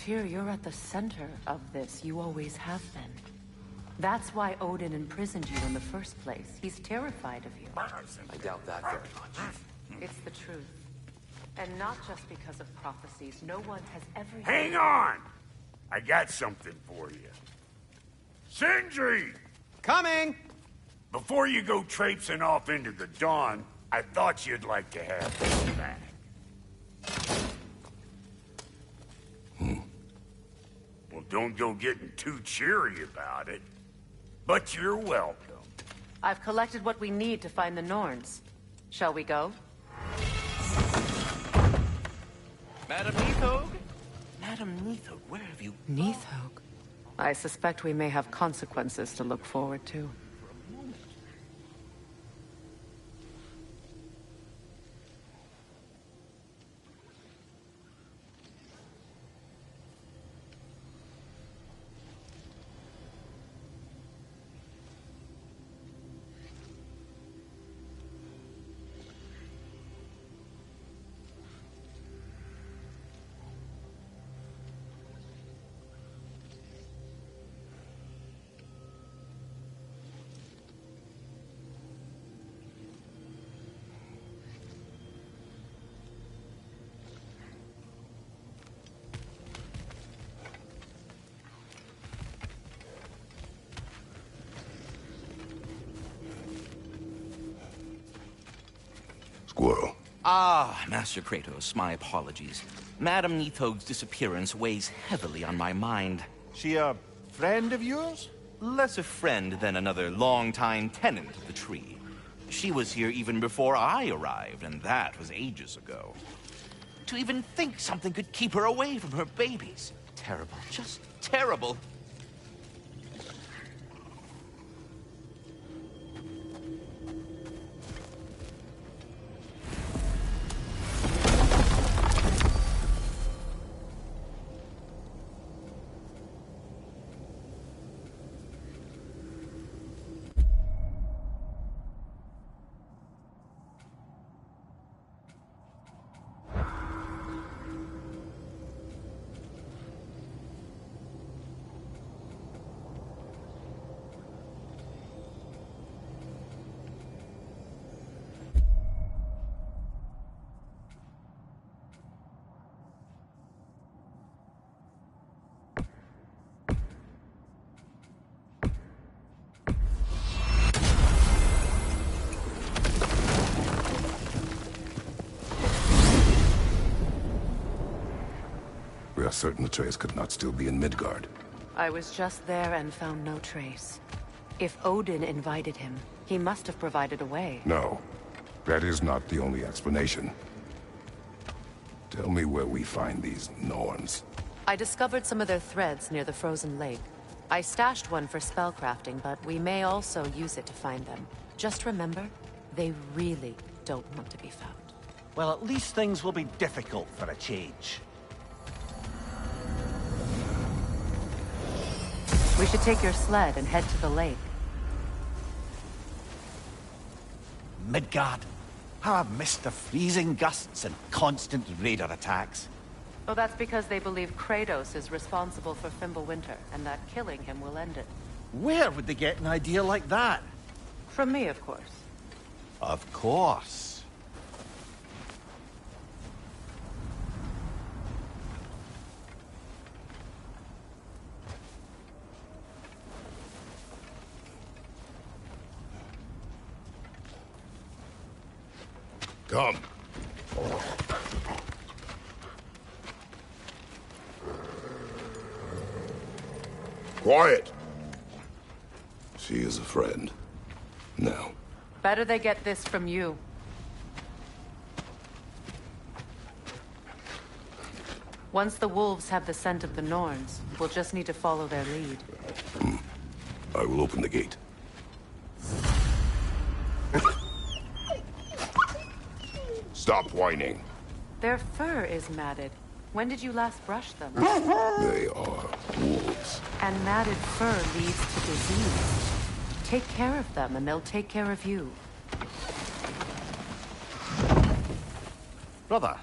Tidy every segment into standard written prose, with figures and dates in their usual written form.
Tyr, you're at the center of this. You always have been. That's why Odin imprisoned you in the first place. He's terrified of you. I doubt that very much. It's the truth. And not just because of prophecies. No one has ever... Hang on! I got something for you. Sindri! Coming! Before you go traipsing off into the dawn, I thought you'd like to have this back. Well, don't go getting too cheery about it. But you're welcome. I've collected what we need to find the Norns. Shall we go? Madam Neathog? Madam Neathog, where have you... Neathog? I suspect we may have consequences to look forward to. Squirrel. Ah, Master Kratos, my apologies. Madam Neathog's disappearance weighs heavily on my mind. She a friend of yours? Less a friend than another long-time tenant of the tree. She was here even before I arrived, and that was ages ago. To even think something could keep her away from her babies. Terrible, just terrible. We are certain Atreus could not still be in Midgard. I was just there and found no trace. If Odin invited him, he must have provided a way. No, that is not the only explanation. Tell me where we find these Norns. I discovered some of their threads near the frozen lake. I stashed one for spellcrafting, but we may also use it to find them. Just remember, they really don't want to be found. Well, at least things will be difficult for a change. We should take your sled and head to the lake. Midgard. How I've missed the freezing gusts and constant raider attacks. Oh, that's because they believe Kratos is responsible for Fimbulwinter, and that killing him will end it. Where would they get an idea like that? From me, of course. Of course. Come. Quiet. She is a friend. Now. Better they get this from you. Once the wolves have the scent of the Norns, we'll just need to follow their lead. I will open the gate. Stop whining. Their fur is matted. When did you last brush them? They are wolves. And matted fur leads to disease. Take care of them, and they'll take care of you. Brother,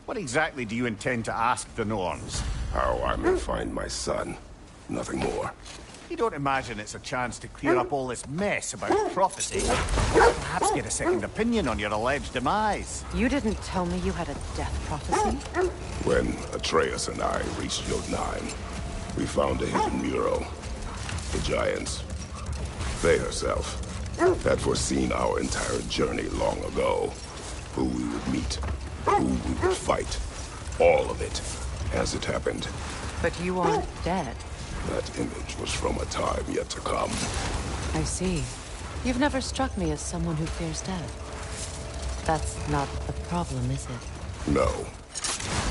what exactly do you intend to ask the Norns? How I may find my son. Nothing more. You don't imagine it's a chance to clear up all this mess about prophecy? Perhaps get a second opinion on your alleged demise. You didn't tell me you had a death prophecy? When Atreus and I reached Jotunheim, we found a hidden mural. The Giants, Faye herself, had foreseen our entire journey long ago. Who we would meet, who we would fight. All of it, as it happened. But you aren't dead. That image was from a time yet to come. I see. You've never struck me as someone who fears death. That's not the problem, is it? No.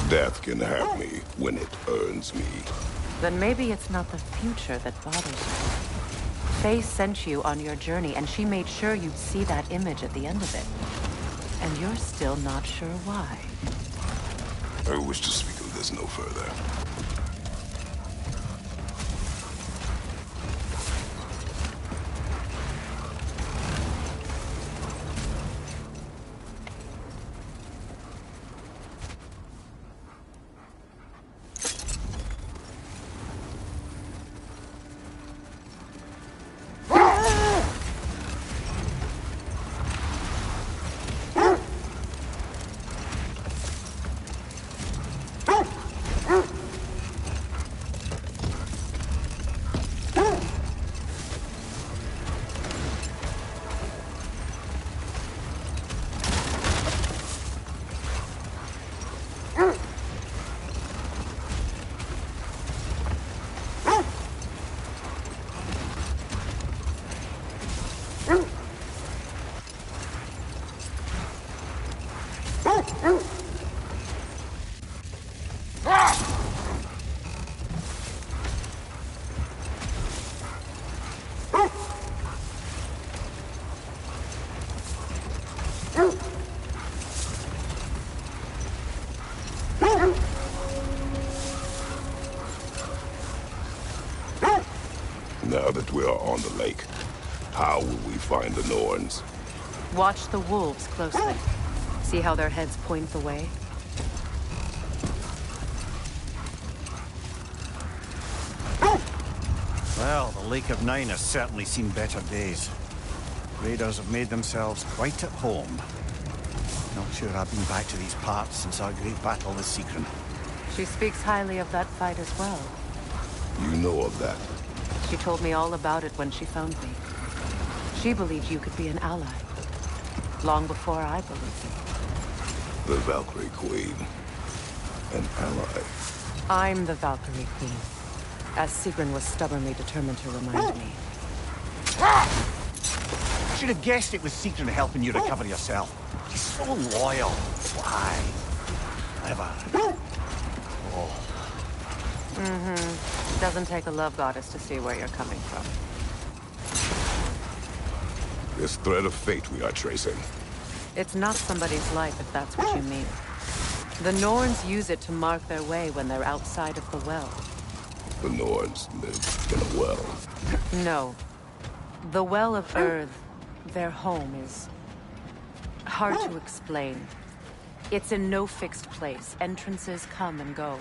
Death can have me when it earns me. Then maybe it's not the future that bothers you. Faye sent you on your journey, and she made sure you'd see that image at the end of it. And you're still not sure why. I wish to speak of this no further. Now that we are on the lake, how will we find the Norns? Watch the wolves closely. See how their heads point the way? Well, the Lake of Nine has certainly seen better days. Raiders have made themselves quite at home. Not sure I've been back to these parts since our great battle with Secret. She speaks highly of that fight as well. You know of that? She told me all about it when she found me. She believed you could be an ally. Long before I believed it. The Valkyrie Queen. An ally. I'm the Valkyrie Queen, as Sigrun was stubbornly determined to remind me. I should have guessed it was Secret helping you recover yourself. He's so loyal. Why? Never. Oh. Mm-hmm. Doesn't take a love goddess to see where you're coming from. This thread of fate we are tracing. It's not somebody's life, if that's what you mean. The Norns use it to mark their way when they're outside of the well. The Norns live in a well. No. The Well of Earth, their home, is hard to explain. It's in no fixed place. Entrances come and go.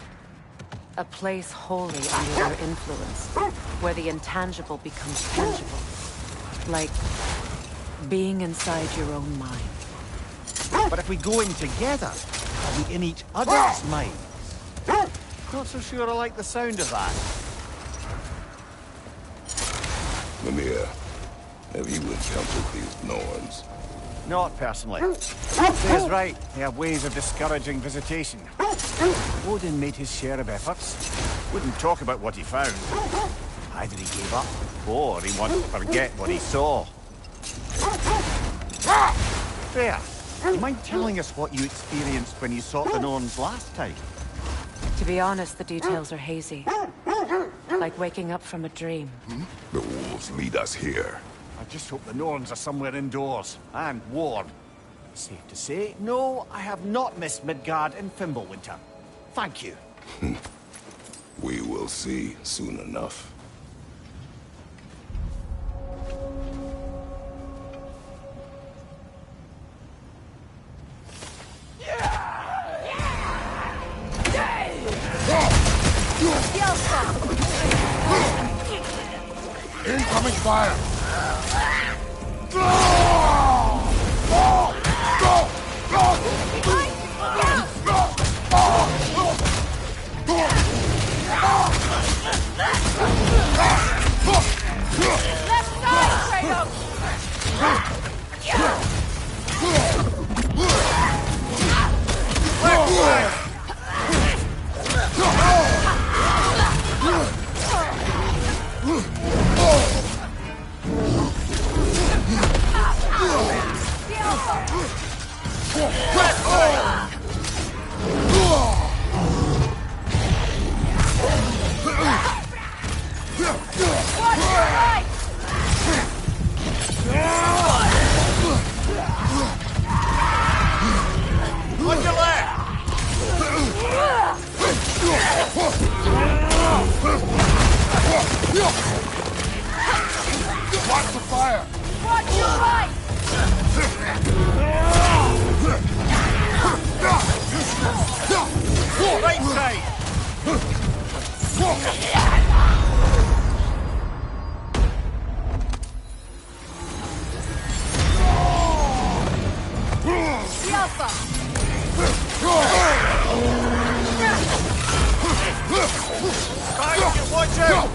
A place wholly under their influence, where the intangible becomes tangible. Like being inside your own mind. But if we go in together, are we in each other's minds? Not so sure I like the sound of that. Mimir, have you encountered these Norns? Not personally. He's right. They have ways of discouraging visitation. Odin made his share of efforts. Wouldn't talk about what he found. Either he gave up, or he wanted to forget what he saw. There. You mind telling us what you experienced when you sought the Norns last time? To be honest, the details are hazy. Like waking up from a dream. The wolves lead us here. I just hope the Norns are somewhere indoors, and warm. Safe to say, no, I have not missed Midgard in Fimbulwinter. Thank you. We will see soon enough. Incoming fire! Left side, Kratos! What's your left? Watch the fire! Watch your right! Right side! The Alpha! Guys, watch out!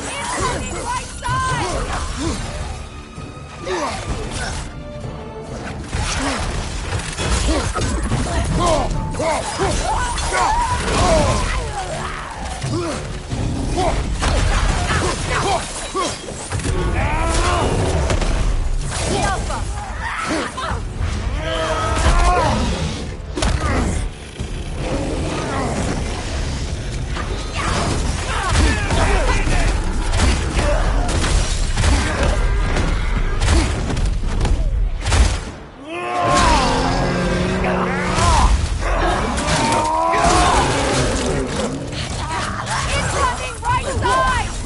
Incoming right side! The Alpha! Incoming right side! Your right!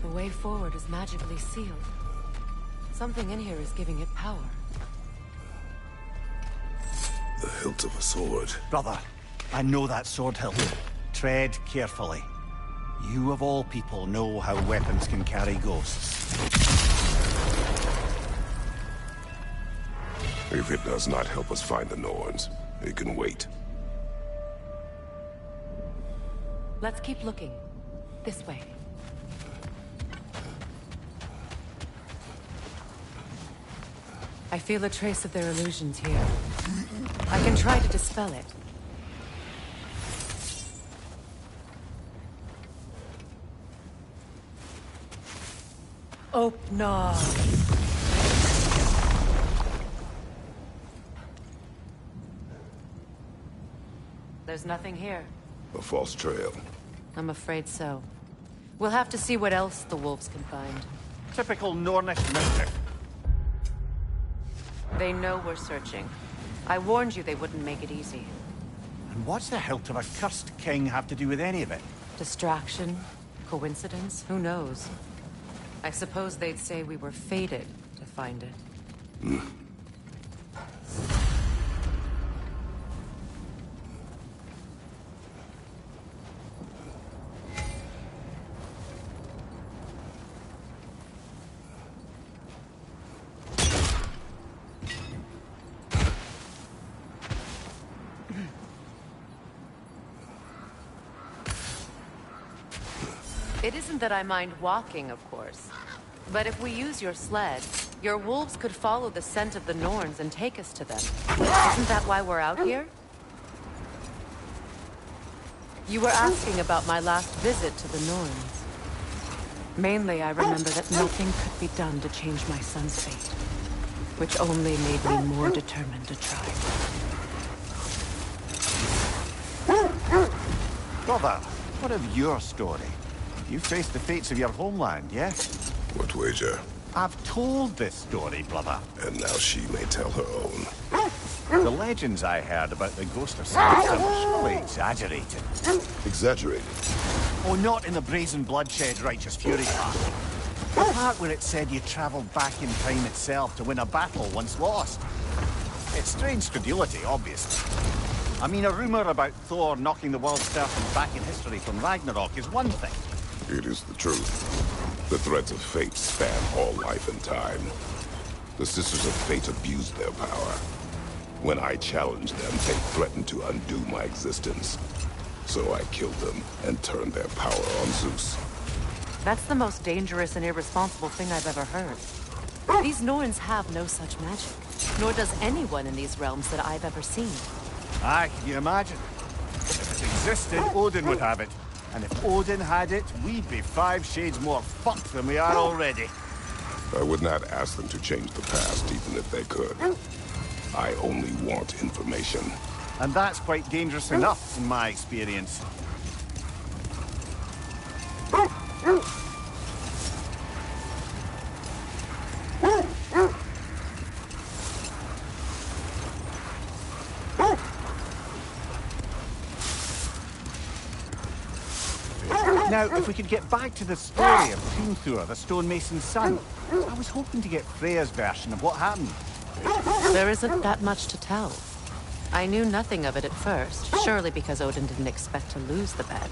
The way forward is magically sealed. Something in here is giving it power. The hilt of a sword. Brother, I know that sword hilt. Tread carefully. You of all people know how weapons can carry ghosts. If it does not help us find the Norns, it can wait. Let's keep looking. This way. I feel a trace of their illusions here. I can try to dispel it. Oh, no. There's nothing here. A false trail. I'm afraid so. We'll have to see what else the wolves can find. Typical Nornish mischief. They know we're searching. I warned you they wouldn't make it easy. And what's the hilt of a cursed king have to do with any of it? Distraction? Coincidence? Who knows? I suppose they'd say we were fated to find it. It isn't that I mind walking, of course. But if we use your sled, your wolves could follow the scent of the Norns and take us to them. Isn't that why we're out here? You were asking about my last visit to the Norns. Mainly, I remember that nothing could be done to change my son's fate, which only made me more determined to try. Brother, what of your story? You faced the fates of your homeland, yes? What wager? I've told this story, brother. And now she may tell her own. The legends I heard about the ghost of Sparta were surely exaggerated. Exaggerated. Oh, not in the brazen bloodshed righteous fury part. The part where it said you travelled back in time itself to win a battle once lost. It's strange credulity, obviously. I mean, a rumour about Thor knocking the world's persons back in history from Ragnarok is one thing. It is the truth. The threads of fate span all life and time. The Sisters of Fate abused their power. When I challenged them, they threatened to undo my existence. So I killed them and turned their power on Zeus. That's the most dangerous and irresponsible thing I've ever heard. These Norns have no such magic, nor does anyone in these realms that I've ever seen. Aye, can you imagine? If it existed, Odin would have it. And if Odin had it, we'd be 5 shades more fucked than we are already. I would not ask them to change the past, even if they could. I only want information. And that's quite dangerous enough, in my experience. Now, if we could get back to the story of Hrimthur, the stonemason's son, I was hoping to get Freya's version of what happened. There isn't that much to tell. I knew nothing of it at first, surely because Odin didn't expect to lose the bet.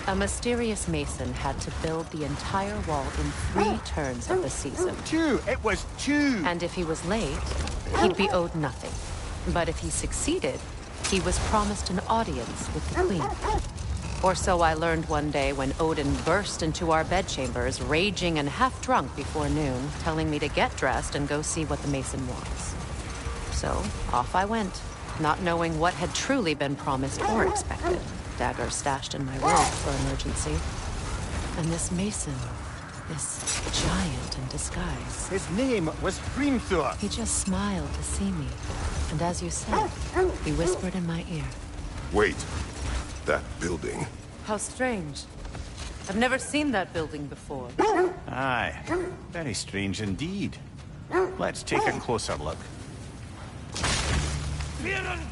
A mysterious mason had to build the entire wall in 3 turns of the season. 2! It was 2! And if he was late, he'd be owed nothing. But if he succeeded, he was promised an audience with the queen. Or so I learned one day when Odin burst into our bedchambers, raging and half-drunk before noon, telling me to get dressed and go see what the mason wants. So, off I went, not knowing what had truly been promised or expected. Dagger stashed in my robe for emergency. And this mason, this giant in disguise. His name was Hrimthur. He just smiled to see me. And as you said, he whispered in my ear. Wait. That building. How strange. I've never seen that building before. Aye. Very strange indeed. Let's take a closer look. Behind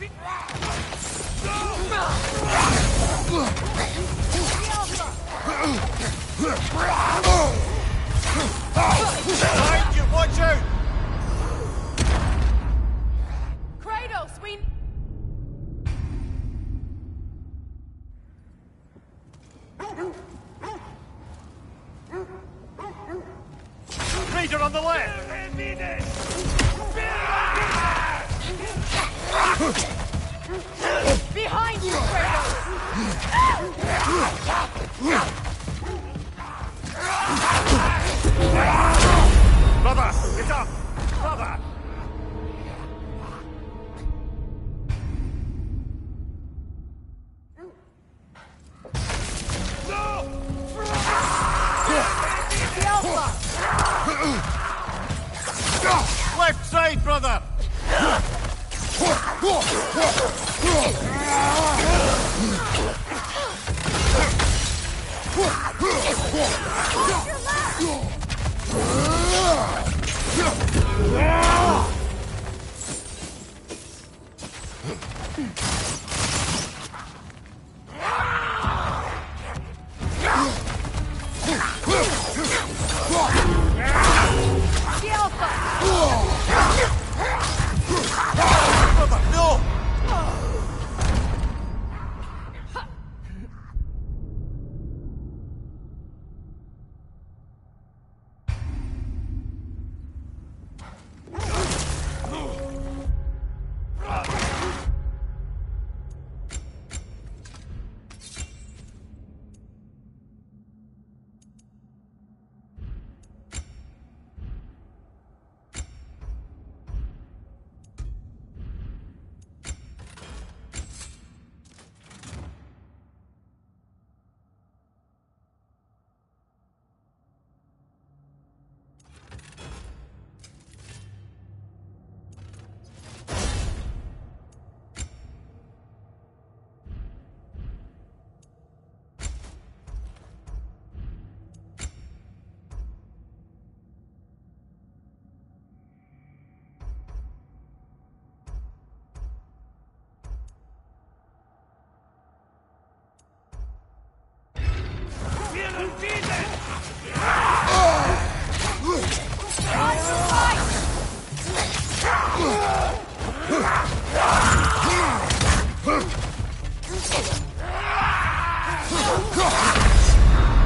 you! Watch out! Kratos, we... Raider on the left! Behind you, Kratos! Brother, get up! Brother! Left side, brother!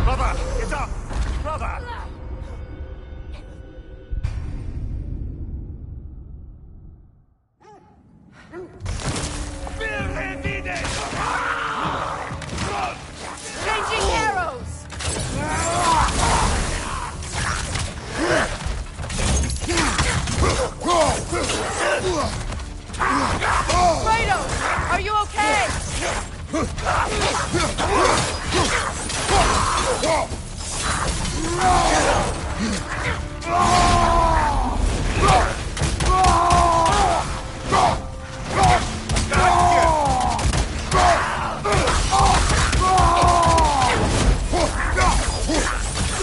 Brother, get up! Brother! Changing arrows! Kratos, are you okay?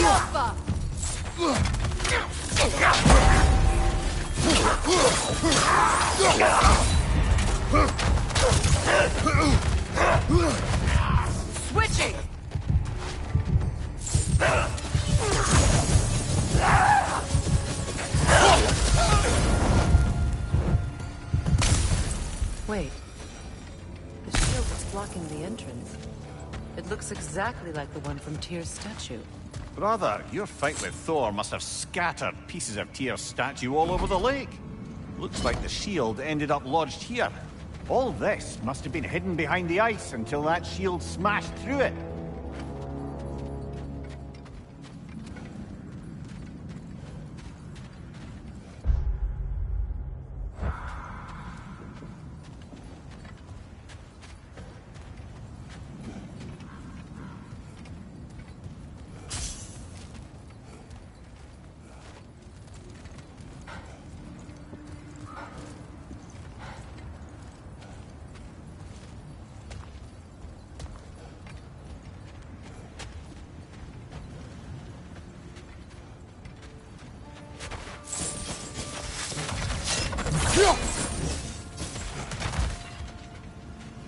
Alpha! Switching! Wait. The shield that's blocking the entrance. It looks exactly like the one from Tyr's statue. Brother, your fight with Thor must have scattered pieces of Tyr's statue all over the lake. Looks like the shield ended up lodged here. All this must have been hidden behind the ice until that shield smashed through it.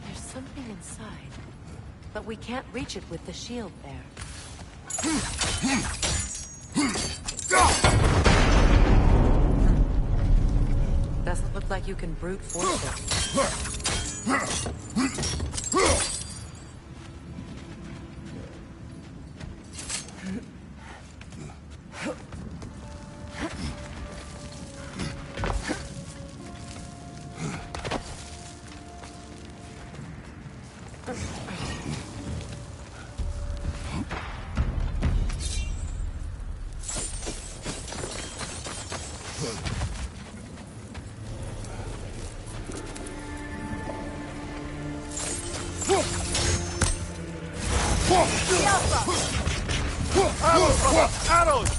There's something inside, but we can't reach it with the shield there. Doesn't look like you can brute force it. Arrows, brother! Arrows!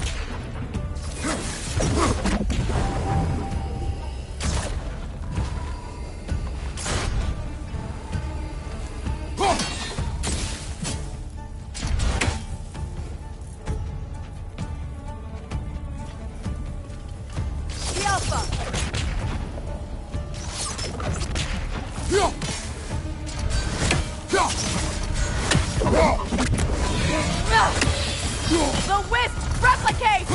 The Alpha! The Wisp! Replicate!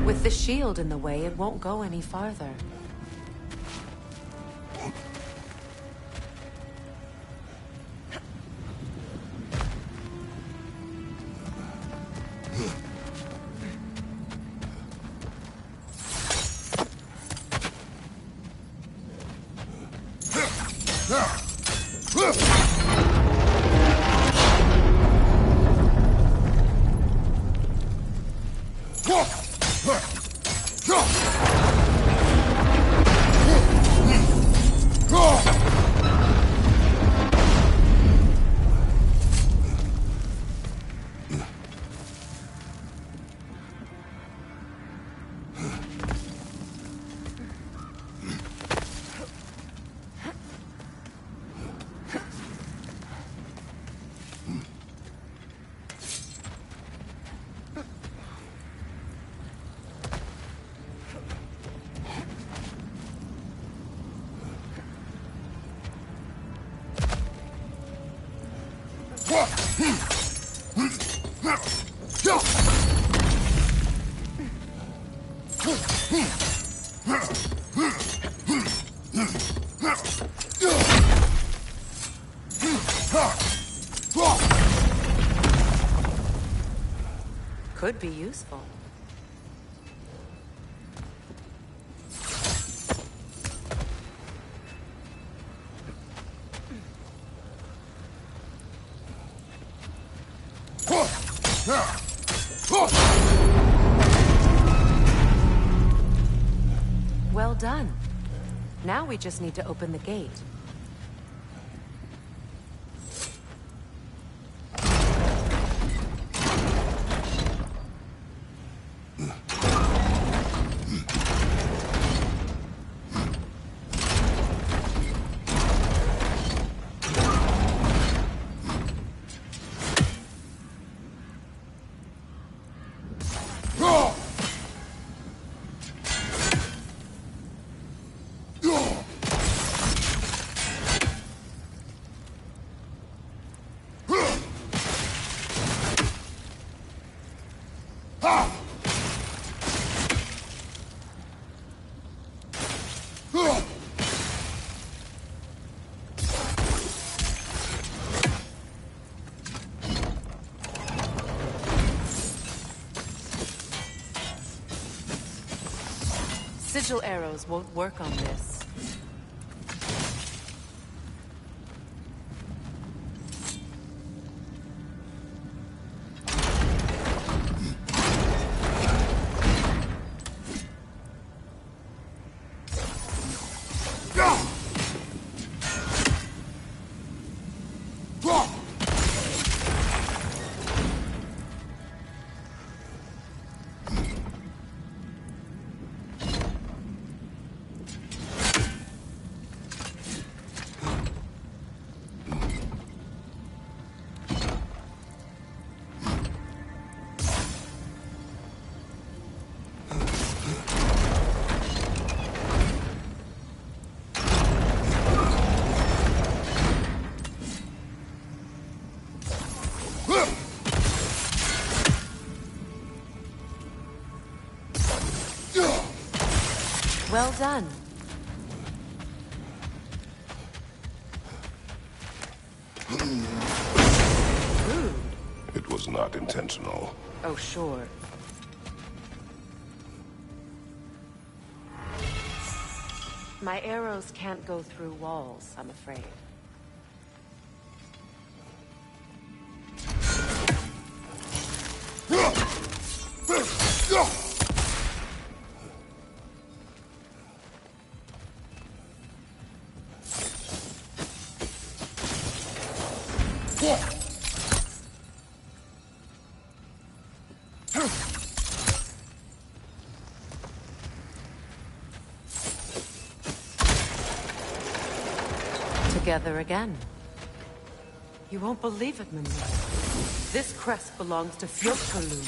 With the shield in the way, it won't go any farther. Could be useful. Well done. Now we just need to open the gate. Sigil arrows won't work on this. Well done. Rude. It was not intentional. Oh, sure. My arrows can't go through walls, I'm afraid. Together again. You won't believe it, Mimir. This crest belongs to Fjordkalund.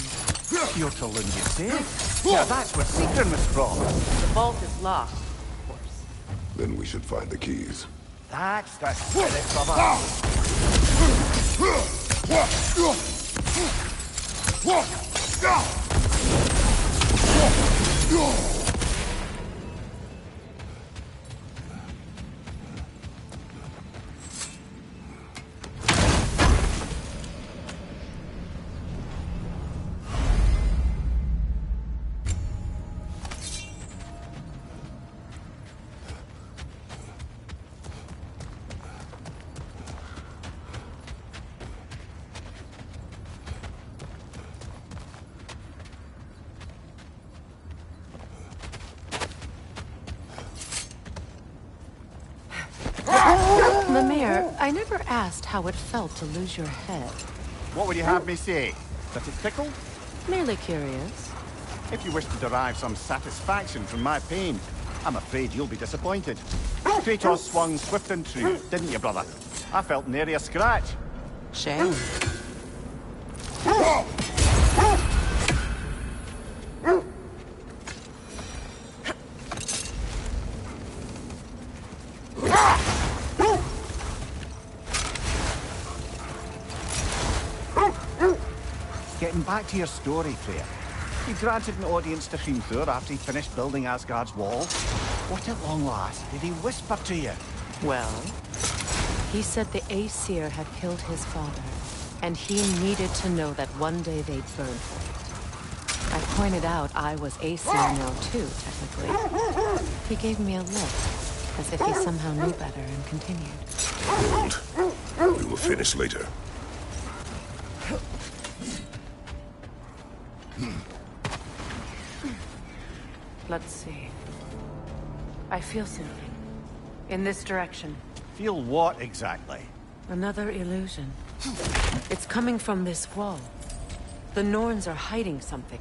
Fjordkalund, you say? Yeah, that's where Sigrun was from. The vault is locked, of course. Then we should find the keys. That's the spirit of us. Lemire, I never asked how it felt to lose your head. What would you have me say? That it tickled? Merely curious. If you wish to derive some satisfaction from my pain, I'm afraid you'll be disappointed. Kratos swung swift and true, didn't you, brother? I felt nary a scratch. Shame. Getting back to your story, Freya. You granted an audience to Hrimthur after he finished building Asgard's wall. What at long last did he whisper to you? Well, he said the Aesir had killed his father, and he needed to know that one day they'd burn for it. I pointed out I was Aesir now too, technically. He gave me a look, as if he somehow knew better, and continued. Hold. We will finish later. Let's see. I feel something. In this direction. Feel what exactly? Another illusion. It's coming from this wall. The Norns are hiding something.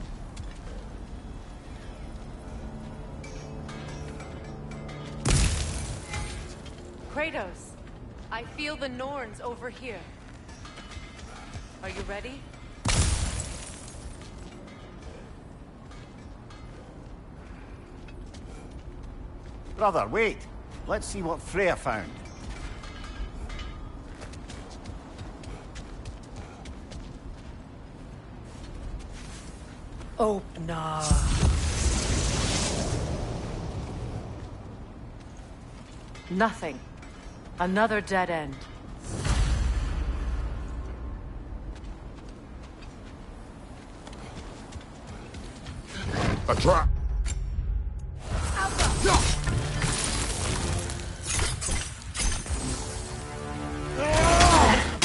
Kratos, I feel the Norns over here. Are you ready? Brother, wait. Let's see what Freya found. Oh, no. Nothing. Another dead end. A trap!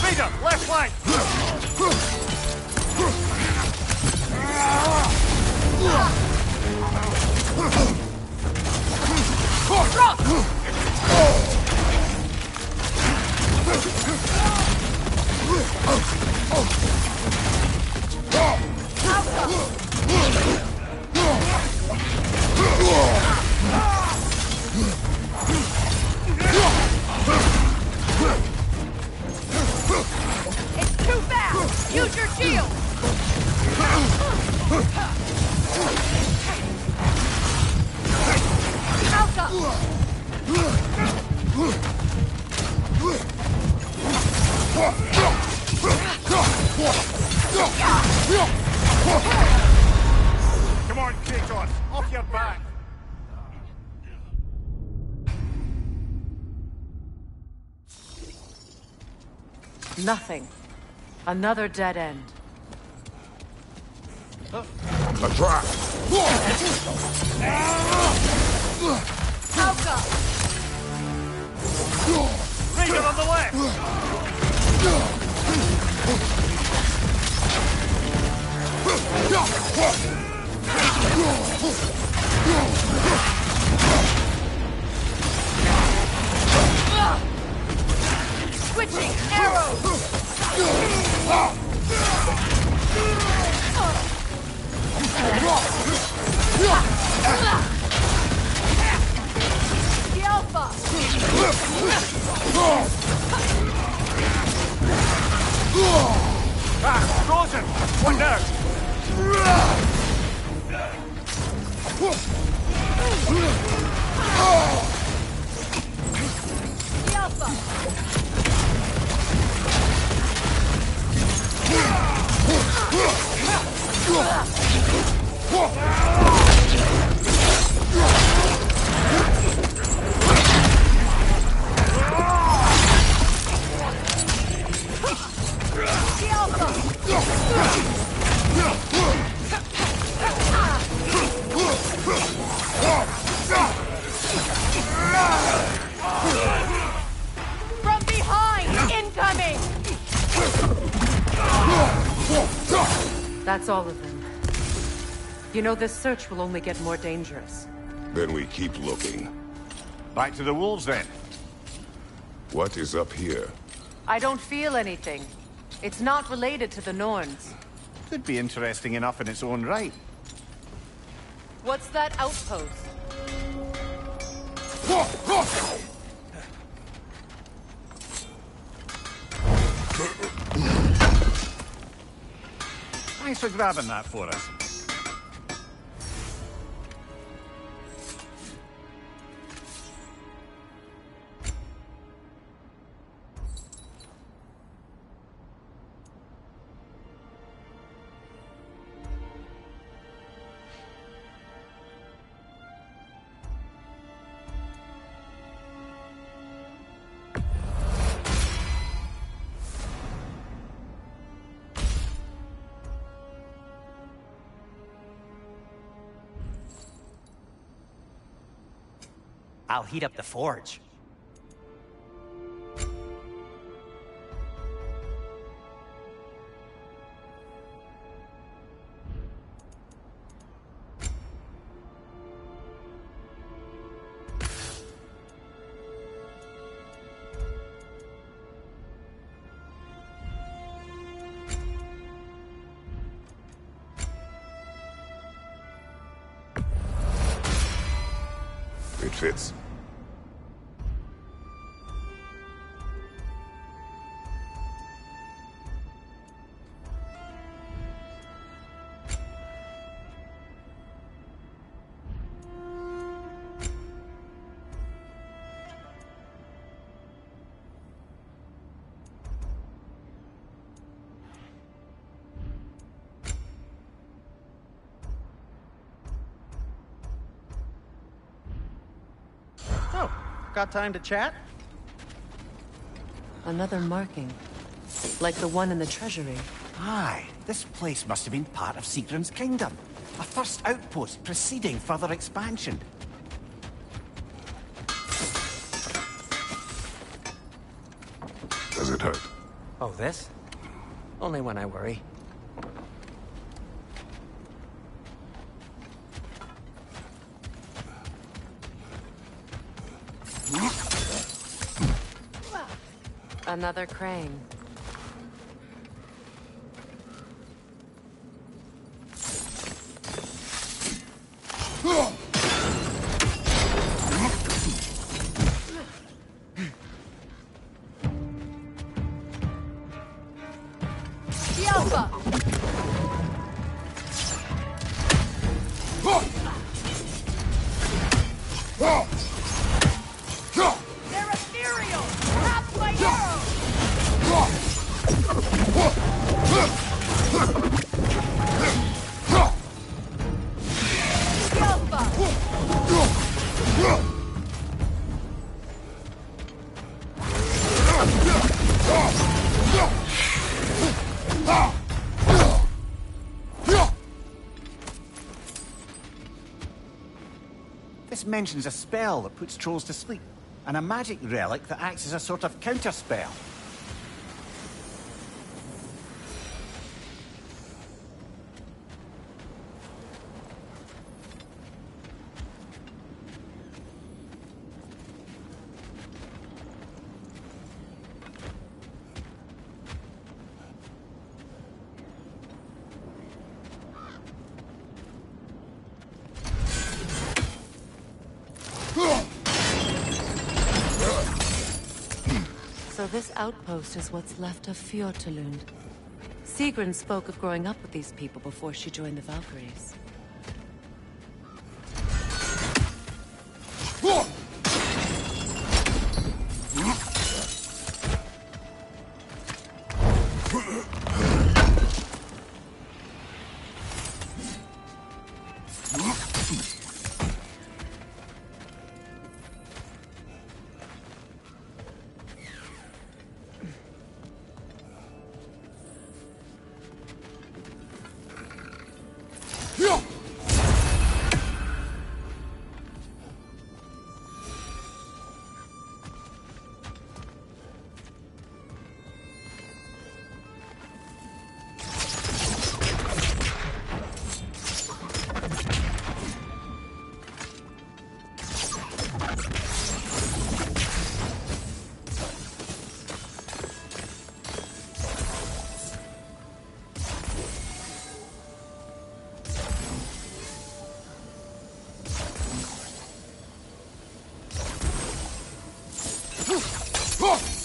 Vader, left flank! It's too fast! Use your shield! Come on, Kratos, off your back! Nothing. Another dead end. A trap! Vader on the left! Switching arrows! The Alpha! Ah, frozen! What now? The Alpha! The Alpha! From behind! Incoming! That's all of them. You know, this search will only get more dangerous. Then we keep looking. Back to the wolves, then. What is up here? I don't feel anything. It's not related to the Norns. Could be interesting enough in its own right. What's that outpost? Thanks for grabbing that for us. I'll heat up the forge. It fits. Oh, got time to chat? Another marking. Like the one in the treasury. Aye, this place must have been part of Sigrun's kingdom. A first outpost preceding further expansion. Does it hurt? Oh, this? Only when I worry. Another crane. They're ethereal! Perhaps my arrow! This mentions a spell that puts trolls to sleep, and a magic relic that acts as a sort of counterspell. So this outpost is what's left of Fjortulund. Sigrun spoke of growing up with these people before she joined the Valkyries. Yeah! Huh!